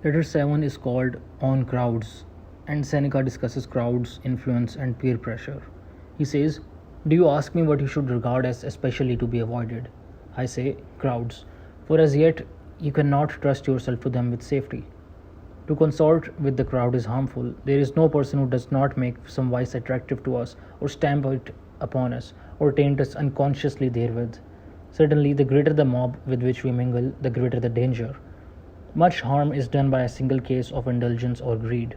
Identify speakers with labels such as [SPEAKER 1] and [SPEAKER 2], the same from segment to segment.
[SPEAKER 1] Letter 7 is called On Crowds, and Seneca discusses crowds, influence, and peer pressure. He says, "Do you ask me what you should regard as especially to be avoided? I say, crowds, for as yet you cannot trust yourself to them with safety. To consort with the crowd is harmful. There is no person who does not make some vice attractive to us, or stamp it upon us, or taint us unconsciously therewith. Certainly, the greater the mob with which we mingle, the greater the danger. Much harm is done by a single case of indulgence or greed.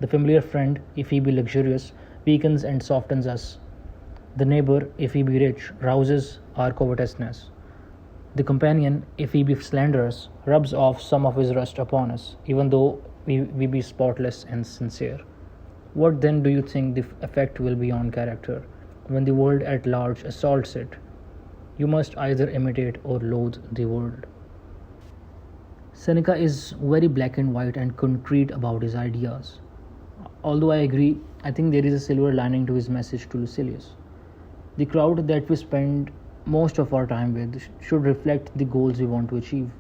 [SPEAKER 1] The familiar friend, if he be luxurious, weakens and softens us. The neighbor, if he be rich, rouses our covetousness. The companion, if he be slanderous, rubs off some of his rust upon us, even though we be spotless and sincere. What then do you think the effect will be on character when the world at large assaults it? You must either imitate or loathe the world." Seneca is very black and white and concrete about his ideas. Although I agree, I think there is a silver lining to his message to Lucilius. The crowd that we spend most of our time with should reflect the goals we want to achieve.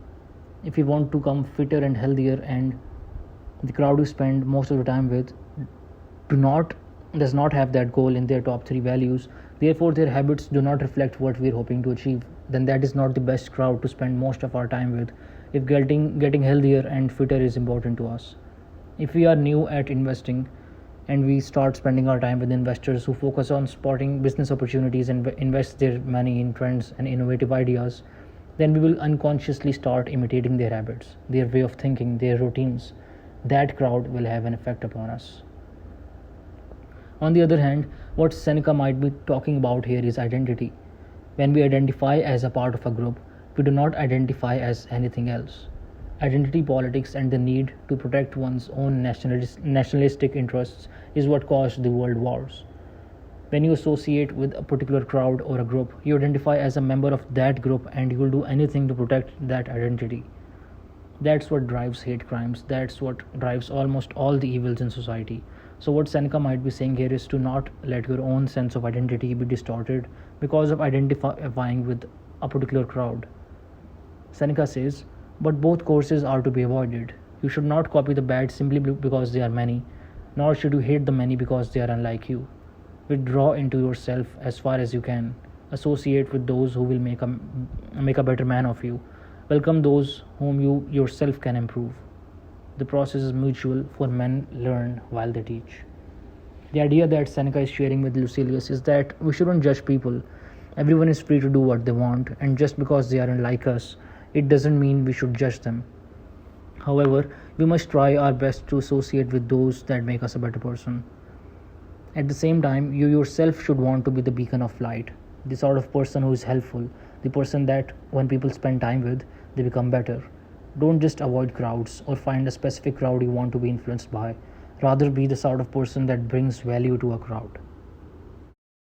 [SPEAKER 1] If we want to become fitter and healthier, and the crowd we spend most of the time with does not have that goal in their top three values, therefore their habits do not reflect what we are hoping to achieve, then that is not the best crowd to spend most of our time with if getting healthier and fitter is important to us. If we are new at investing and we start spending our time with investors who focus on spotting business opportunities and invest their money in trends and innovative ideas, then we will unconsciously start imitating their habits, their way of thinking, their routines. That crowd will have an effect upon us. On the other hand, what Seneca might be talking about here is identity. When we identify as a part of a group, we do not identify as anything else. Identity politics and the need to protect one's own nationalistic interests is what caused the world wars. When you associate with a particular crowd or a group, you identify as a member of that group and you will do anything to protect that identity. That's what drives hate crimes. That's what drives almost all the evils in society. So what Seneca might be saying here is to not let your own sense of identity be distorted because of identifying with a particular crowd. Seneca says, but both courses are to be avoided. You should not copy the bad simply because they are many, nor should you hate the many because they are unlike you. Withdraw into yourself as far as you can. Associate with those who will make a better man of you. Welcome those whom you yourself can improve. The process is mutual, for men learn while they teach. The idea that Seneca is sharing with Lucilius is that we shouldn't judge people. Everyone is free to do what they want, and just because they aren't like us, it doesn't mean we should judge them. However, we must try our best to associate with those that make us a better person. At the same time, you yourself should want to be the beacon of light, the sort of person who is helpful, the person that when people spend time with, they become better. Don't just avoid crowds or find a specific crowd you want to be influenced by. Rather, be the sort of person that brings value to a crowd.